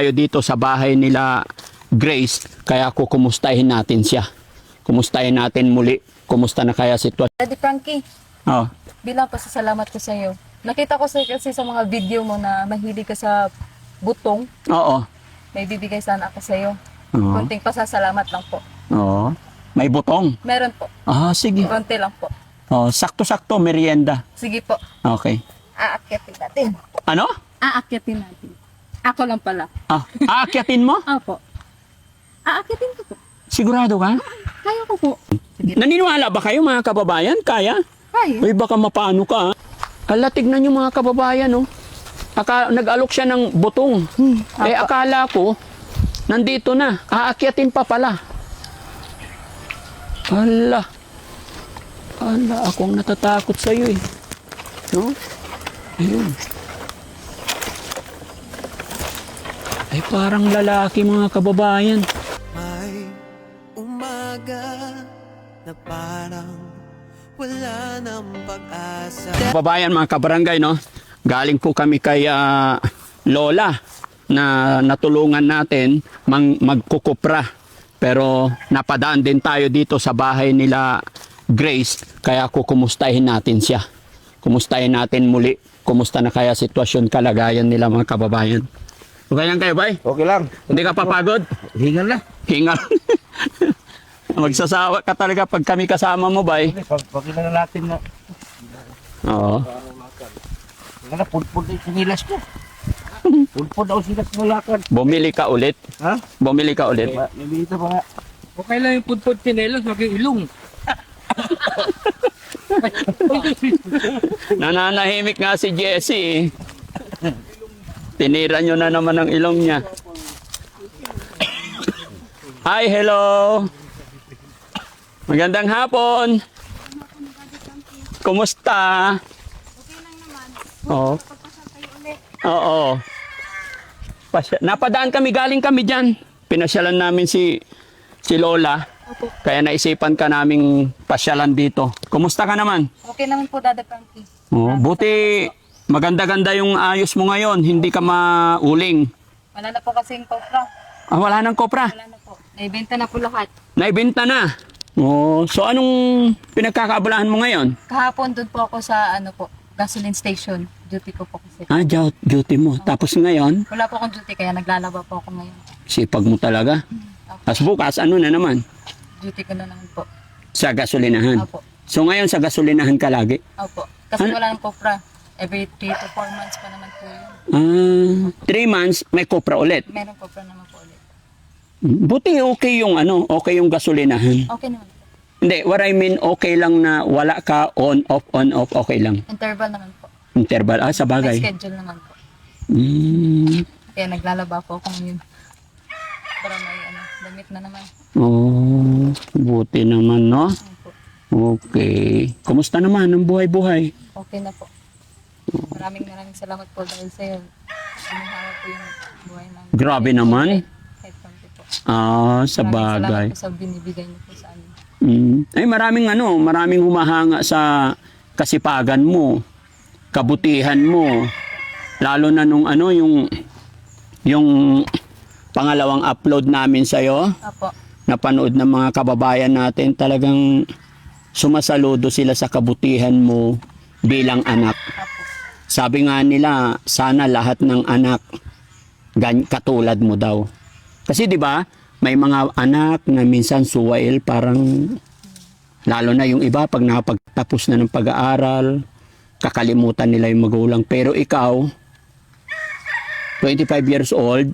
Tayo dito sa bahay nila Grace, kaya kukumustahin natin siya. Kumustahin natin muli. Kumusta na kaya sitwasyon? Daddy Frankie, Oh. bilang pasasalamat ko sa iyo. Nakita ko kasi sa mga video mo na mahilig ka sa butong. Oo. May bibigay sana ako sa iyo. Oo. Konting pasasalamat lang po. Oo. May butong. Meron po. Ah, sige. Konti lang po. Oh, sakto-sakto, merienda. Sige po. Okay. Aakyatin natin. Ano? Aakyatin natin. Ako lang pala. Ah, aakyatin mo? Opo. Aakyatin ko po. Sigurado ka? Kaya ko po. Sige. Naniniwala ba kayo mga kababayan? Kaya? Kaya. Uy, baka mapano ka. Ala, tignan nyo mga kababayan, oh. Nag-alok siya ng butong. Eh, Apa. akala ko, nandito na. Aakyatin pa pala. Ala. Ala, akong natatakot sa'yo, eh. No? Ayun. Ay, parang lalaki mga kababayan. May umaga na parang wala ng pag-asa. Kababayan, mga kabarangay, no? Galing po kami kay Lola na natulungan natin magkukupra. Pero napadaan din tayo dito sa bahay nila Grace, kaya kukumustahin natin siya. Kumustahin natin muli. Kumusta na kaya sitwasyon, kalagayan nila mga kababayan. Okay lang kayo, bay? Okay lang. Hindi ka papagod? Hingan na. Hingal. Magsasawa ka talaga pag kami kasama mo, bay. Pagkina na natin na. Oo. Nga na, pulpul na yung sinilas ko. Pulpul na yung sinilas ng lakad. Bumili ka ulit. Ha? Bumili ka ulit. Nabihita pa nga. Okay lang yung pudpud chinelos, maging ilong. Nananahimik nga si Jessie. Tinira nyo na naman ang ilong niya. Hi, hello. Magandang hapon. Kumusta? Okay lang naman. Oo. Pagpasal tayo ulit. Oo. Napadaan kami, galing kami dyan. Pinasyalan namin si Lola. Opo. Kaya naisipan ka naming pasyalan dito. Kumusta ka naman? Okay naman po, Daddy Frankie. Oh, buti maganda-ganda yung ayos mo ngayon. Hindi ka mauling. Wala na po kasing kopra. Ah, wala nang kopra. Wala na po. Naibenta na po lahat. Naibenta na. Oh, so anong pinagkakaabalahan mo ngayon? Kahapon doon po ako sa gasoline station. Duty ko po kasi. Ah, duty mo. Tapos ngayon, Wala po akong duty kaya naglalaba po ako ngayon. sipag mo talaga. Tapos bukas, ano na naman? Duty ko na naman po. Sa gasolinahan. Opo. So ngayon sa gasolinahan ka lagi? Opo. Kasi Ano? wala nang kopra. Every 3 to 4 months pa naman po yun. 3 months, may kopra ulit. Meron kopra naman po ulit. Buti okay yung okay yung gasolinahan. Okay naman po. Hindi, what I mean, okay lang na wala ka on, off, okay lang. Interval naman po. Interval, sa May bagay. schedule naman po. Mm. Kaya naglalaba po ako ngayon. Para may damit na naman. Oh, buti naman, no? Opo. Okay. Kumusta naman ang buhay-buhay? Okay na po. Maraming salamat po dahil sa'yo. Inuhawa po yung buhay namin. Grabe naman. Kahit konti po. Ah, sa Maraming bagay. salamat po sa binibigay niyo po sa amin. Ay, maraming humahanga sa kasipagan mo, kabutihan mo. Lalo na nung yung pangalawang upload namin sa'yo, Apo. napanood ng mga kababayan natin, talagang sumasaludo sila sa kabutihan mo bilang anak. Apo. Sabi nga nila, sana lahat ng anak katulad mo daw. Kasi 'di ba, may mga anak na minsan suwail, parang lalo na yung iba pag nakapagtapos na ng pag-aaral, kakalimutan nila yung magulang. Pero ikaw, 25 years old,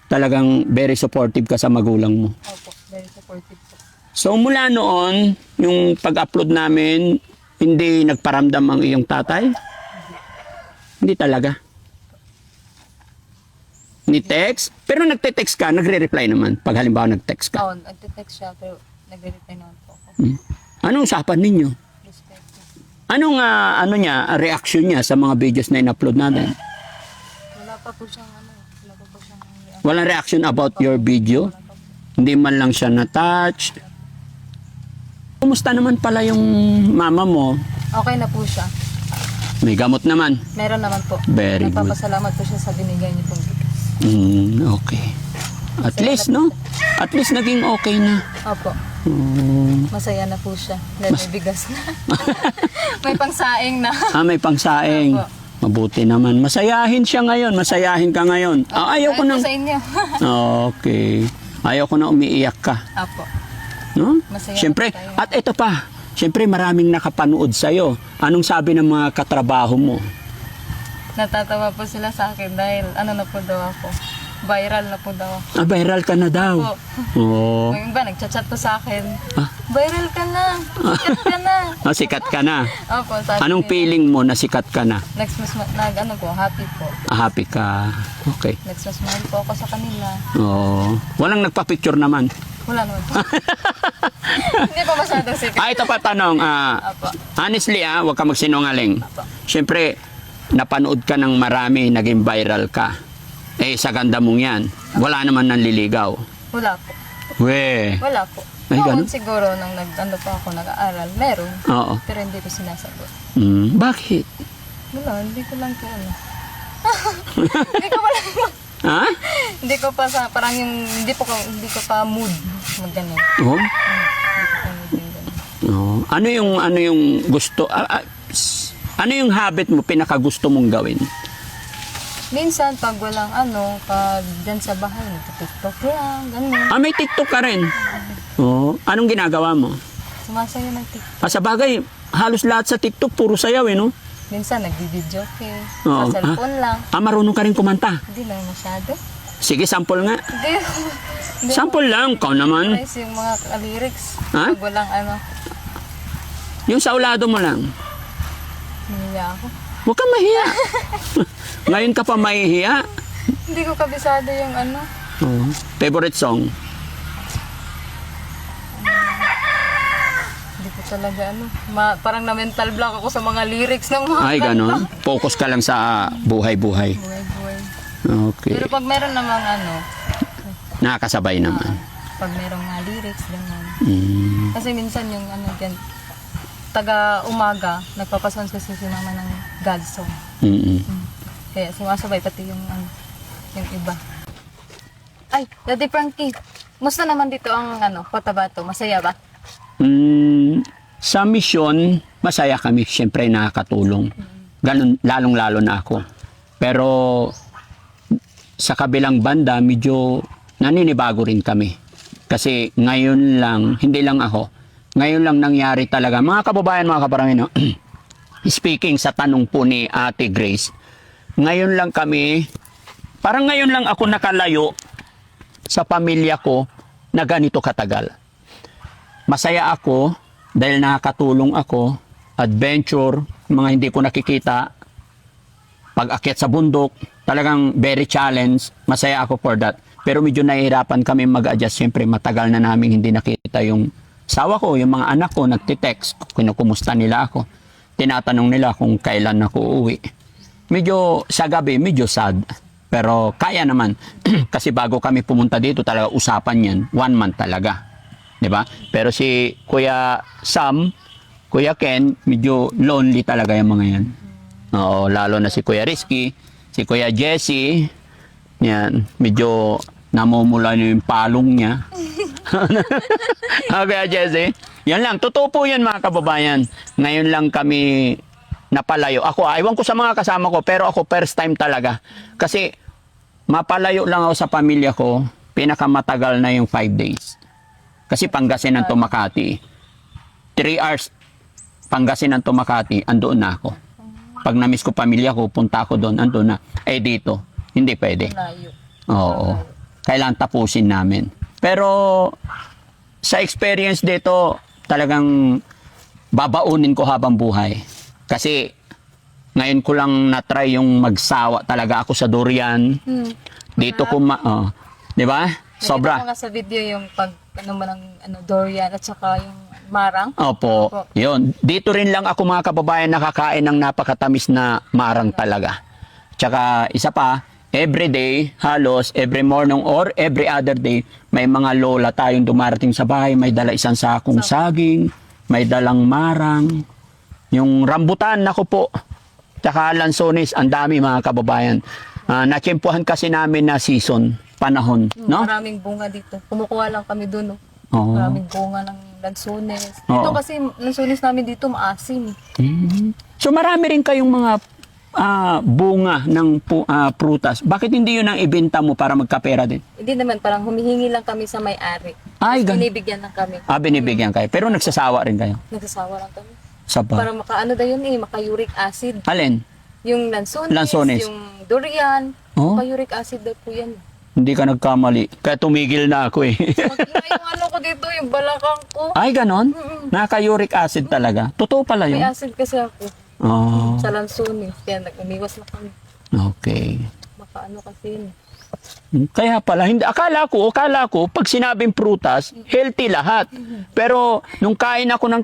talagang very supportive ka sa magulang mo. Opo. Very supportive po. So mula noon, yung pag-upload namin, hindi nagparamdam ang iyong tatay? Hindi talaga. Ni text? Pero nagte-text ka, nagre-reply naman. Pag halimbawa nag-text ka. Oo, nagte-text siya pero nagre-reply naman po ako. Anong usapan ninyo? Respect po. Anong reaction niya sa mga videos na in-upload natin? Wala pa po siyang wala pa po siyang Walang reaction about your video? Wala pa po. Hindi man lang siya na-touch? Kumusta naman pala yung mama mo? Okay na po siya. May gamot naman. Meron naman po. Very good. Nagpapasalamat po siya sa binigay niyo pong bigas. Okay. At least, no? At least naging okay na. Opo. Mm. Masaya na po siya. Dahil may bigas na. May pangsaing na. May pangsaing. Opo. Mabuti naman. Masayahin siya ngayon. Masayahin ka ngayon. Ayaw ko Ayun nang... po sa inyo. Okay. Ayaw ko na umiiyak ka. Opo. No? Masaya Siyempre, na tayo. at ito pa. Siyempre, maraming nakapanood sa'yo. Anong sabi ng mga katrabaho mo? Natatawa po sila sa akin dahil ano na po daw ako. Viral na po daw ako. Viral ka na daw. Opo. Oo. Yung iba, nagchat-chat po sa akin. Ah. Viral ka na. Sikat ka na. Sikat ka na. Opo, sabi Anong nila. feeling mo na sikat ka na? Ano po, happy po. Happy ka. Okay. Nagsusmile po ako sa kanila. Oo. Walang nagpa-picture naman. Wala naman po. Hindi pa masyadong sikat. Ito pa tanong. Opo. Honestly, huwag ka magsinungaling. Opo. Siyempre, napanood ka ng marami, naging viral ka. Sa ganda mong yan, wala naman nanliligaw. Wala po. We. Wala po. Ay, Noon ganun? siguro nang nag-ano pa ako nag-aaral, meron. Oo. Pero hindi ko sinasagot. Bakit? Wala, hindi ko lang po ano. Hindi ko pa lang, Ha? hindi ko pa sa, parang yung, hindi ko pa mood mag-ganun. Oh? Hindi ko pa mood yung ganun. Oh. Ano yung gusto? Ano yung habit mo, pinakagusto mong gawin? Minsan, pag walang ano, pag dyan sa bahay, nag-tiktok lang, ganun. May TikTok ka rin. Oh. Anong ginagawa mo? Sumasayo ng tiktok. Sa bagay, halos lahat sa TikTok, puro sayaw no? Minsan, nag-video okay. Oo. Sa cellphone lang. Marunong ka rin kumanta. Hindi lang masyado. Sige, sample nga. Hindi. Hindi Sample lang, ikaw naman. Nice yung mga lyrics. Ha? Pag walang ano, Yung saulado mo lang. niya ako. Huwag kang mahiya. Ngayon ka pa mahihiya. Hindi ko kabisado yung ano. Oh. Favorite song? Hindi ko talaga ano. Parang na-mental block ako sa mga lyrics ng mga Ay, ganon. Focus ka lang sa buhay-buhay. buhay-buhay. Okay. Pero pag meron namang ano, Nakakasabay naman. pag merong mga lyrics, gano'n. Mm. Kasi minsan yung ano dyan, taga-umaga, nagpapasons kasi si mama ng God song. Mm-mm. Kaya sumasabay pati yung ano, yung iba. Ay, Daddy Frankie, musta naman dito ang ano, Cotabato? Masaya ba? Sa mission, masaya kami. Siyempre, nakakatulong. Ganun, lalong-lalo na ako. Pero, sa kabilang banda, medyo naninibago rin kami. Kasi ngayon lang, hindi lang ako, ngayon lang nangyari talaga. Mga kababayan, mga kaparangino, speaking sa tanong po ni Ate Grace, ngayon lang kami, parang ngayon lang ako nakalayo sa pamilya ko na ganito katagal. Masaya ako dahil nakakatulong ako, adventure, mga hindi ko nakikita, pag-akyat sa bundok, talagang very challenge, masaya ako for that. Pero medyo nahihirapan kami mag-adjust, siyempre matagal na namin hindi nakita yung sawa ko, yung mga anak ko, nagtitext, kinukumusta nila ako. Tinatanong nila kung kailan ako uuwi. Medyo sa gabi, medyo sad. Pero kaya naman. Kasi bago kami pumunta dito, talaga usapan yan. 1 month talaga. 'Di ba? Pero si Kuya Sam, Kuya Ken, medyo lonely talaga yung mga yan. Oo, lalo na si Kuya Rizky, si Kuya Jesse. Yan, medyo namumula na yung palong niya. Kuya Jesse, yan lang. Totoo po yan mga kababayan. Ngayon lang kami napalayo. Ako, aywan ko sa mga kasama ko, pero ako first time talaga. Kasi mapalayo lang ako sa pamilya ko, pinakamatagal na yung 5 days. Kasi Pangasinan to Makati. 3 hours Pangasinan to Makati, andoon na ako. Pag na-miss ko pamilya ko, punta ako doon, andoon na. Dito, hindi pwede. Layo. Oo. Kailangan tapusin namin. Pero sa experience dito, talagang babaunin ko habang buhay. Kasi ngayon ko lang na-try yung magsawa talaga ako sa durian. Dito ko di ba? Sobra. Nakita ko nga sa video yung pag ano man ang ano, durian at saka yung marang. Opo. Opo. Yun. Dito rin lang ako mga kababayan nakakain ng napakatamis na marang talaga. Tsaka isa pa, every day, halos every morning or every other day, may mga lola tayong dumarating sa bahay, may dala isang sakong saging, may dalang marang, yung rambutan, nako po, tsaka lansones, ang dami mga kababayan. natsyempohan kasi namin na season, panahon, no? Maraming bunga dito. Kumukuha lang kami doon. No? Oo. Maraming bunga ng lansones. Oo. Dito kasi lansones namin dito maasim. So marami rin kayong mga bunga ng prutas. Bakit hindi yun ang ibenta mo para magkapera din? Hindi naman, parang humihingi lang kami sa may-ari. Ay, Tapos gan- binibigyan lang kami. binibigyan kayo. Pero nagsasawa rin kayo. Nagsasawa lang kami. Saba. Para maka-ano daw yun maka-uric acid. Alin? Yung lansones, Lansones. yung durian, Oh? maka-uric acid daw po yan. Hindi ka nagkamali. Kaya tumigil na ako eh. Yung ano ko dito, yung balakang ko. Ay, ganon? Naka-uric acid talaga. Totoo pala May yun. acid kasi ako Oh, sa lansones. Kaya nag-umiwas na kami. okay. Maka-ano kasi yun. Kaya pala, hindi, akala ko, pag sinabing prutas, healthy lahat. Pero, nung kain ako ng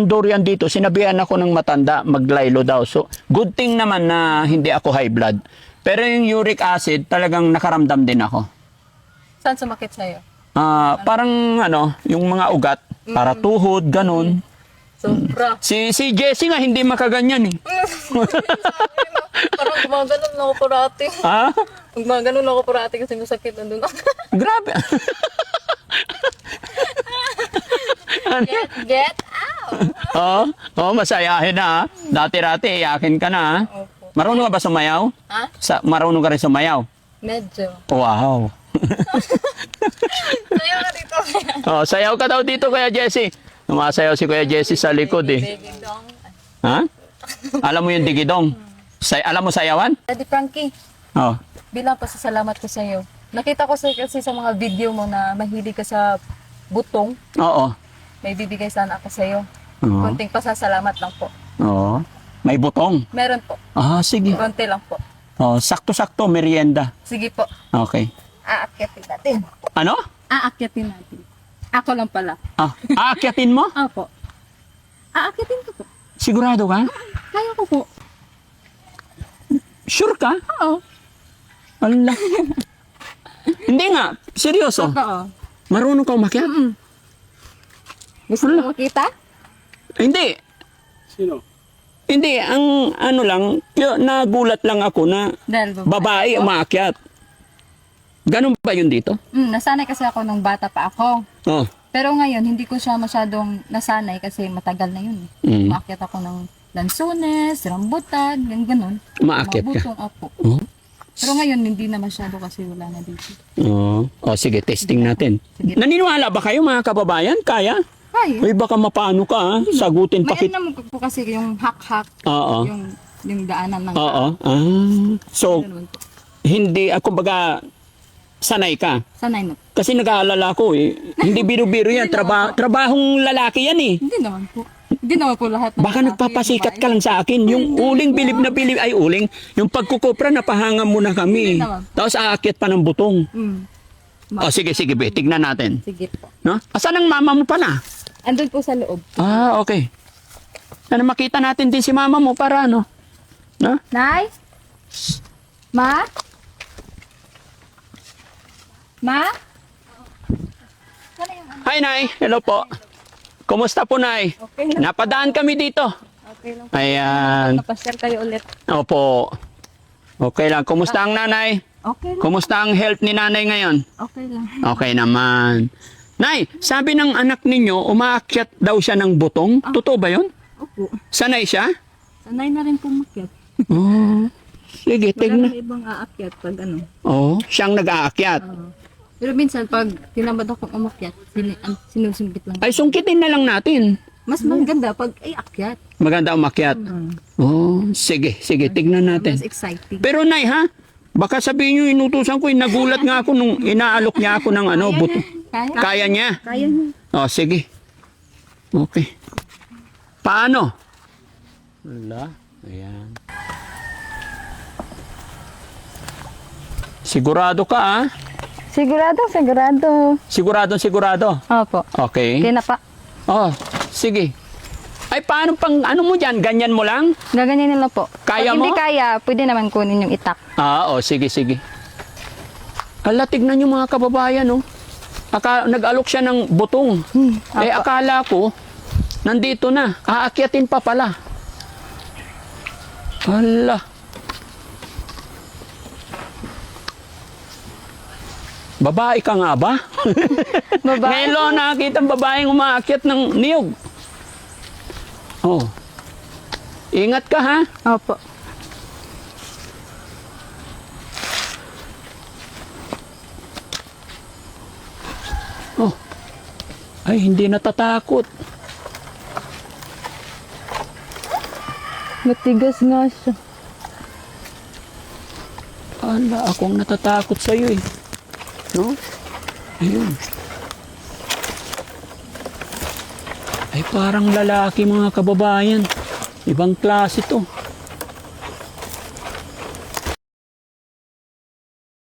durian dito, sinabihan ako ng matanda, maglaylo daw. So, good thing naman na hindi ako high blood. Pero yung uric acid, talagang nakaramdam din ako. Saan sumakit sa'yo? Parang, yung mga ugat, para tuhod, ganun. Sobra. Si Jessie nga, hindi makaganyan eh. Parang gumaganon lang ako parati. Ha? Gumaganon lang ako parati kasi masakit nandun ako. Grabe. Get out! Masayahin na ha. Dati-rati, iyakin ka na ha. Opo. Marunong ka ba sumayaw? Ha? Marunong ka rin sumayaw? Medyo. Wow. Sayo ka dito. Sayaw ka daw dito Kuya Jessie. Sumasayaw si Kuya Jessie sa likod eh. Baby dong. Ha? Alam mo yung digidong? Alam mo sayawan? Daddy Frankie, Oh. bilang pasasalamat ko sa iyo. Nakita ko kasi sa mga video mo na mahilig ka sa butong. Oo. May bibigay sana ako sa iyo. Oo. Konting pasasalamat lang po. Oo. May butong. Meron po. Sige. Konti lang po. Sakto-sakto, merienda. Sige po. Okay. Aakyatin natin. Ano? Aakyatin natin. Ako lang pala. Aakyatin mo? Opo. Aakyatin ko po. Sigurado ka? Kaya ko po. Sure ka? Oo. Ala. Hindi nga. Seryoso. Oo. Marunong ka umakyat? Gusto mo makita? Hindi. Sino? Hindi. Ang nagulat lang ako na Dahil babae umaakyat. Ganun ba yun dito? Nasanay kasi ako nung bata pa ako. Oh. Pero ngayon, hindi ko siya masyadong nasanay kasi matagal na yun. Umakyat ako ng lansones, rambutan, yung ganun. Umaakyat ka? Mga butong ako. Oh. Pero ngayon, hindi na masyado kasi wala na dito. Sige, testing natin. Sige. Naniniwala ba kayo mga kababayan? Kaya? Kaya. Uy, baka mapano ka ha? Sagutin pa Mayan kita. naman po kasi yung hak-hak, Oo. yung daanan ng Oo. So, ganun po. hindi, kumbaga, sanay ka. Sanay na. Kasi nag-aalala ko eh. Hindi biro-biro yan. Trabahong lalaki yan eh. Hindi naman po. Hindi naman po lahat. ng Baka lalaki, nagpapasikat babae. ka lang sa akin. Yung uling bilib na bilib, ay uling. Yung pagkukupra, napahanga mo na kami. Hindi naman. Tapos aakyat pa ng butong. Sige. Sige, be. Tignan natin. Sige po. No? Asan ang mama mo pala? Andun po sa loob. Okay. Sana makita natin din si mama mo para ano. No? Nay? Ma? Ma? Hi, Nay. Hello po. Kumusta po, Nay? Okay lang. Napadaan kami dito. Okay lang. Ayan. Napasyal kayo ulit. Opo. Okay lang. Kumusta ang nanay? Okay lang. Kumusta ang health ni nanay ngayon? Okay lang. Okay naman. Nay, sabi ng anak ninyo, umaakyat daw siya ng butong. Totoo ba yun? Opo. Sanay siya? Sanay na rin pumakyat. Sige, tignan. Maraming ibang aakyat pag ano. Siyang nag-aakyat. Pero minsan pag tinamad akong umakyat, sinusungkit lang. Ay, sungkitin na lang natin. Mas maganda pag ay akyat. Maganda umakyat. Sige, tignan natin. Mas exciting. Pero Nay ha, baka sabihin nyo inutusan ko, nagulat nga ako nung inaalok niya ako ng buto. Kaya? Kaya niya? Kaya niya. Sige. Okay. Paano? Wala. Ayan. Sigurado ka ah? Sigurado. Sigurado. Opo. Okay. Kaya na pa. Sige. Ay, paano pang, ano mo dyan? Ganyan mo lang? Gaganyan nila po. Kaya pag mo? hindi kaya, pwede naman kunin yung itak. Sige. Ala, tignan nyo mga kababayan, oh. Nag-alok siya ng butong. Akala ko, nandito na. Aakyatin pa pala. Ala. Babae ka nga ba? Babae. Ngayon lang nakakita ang babaeng umaakyat ng niyog. Oh. Ingat ka ha. Opo. Oh. Ay, hindi natatakot. Matigas nga siya. Ala, akong natatakot sa'yo eh. No? Ayun. Ay, parang lalaki mga kababayan. Ibang klase to.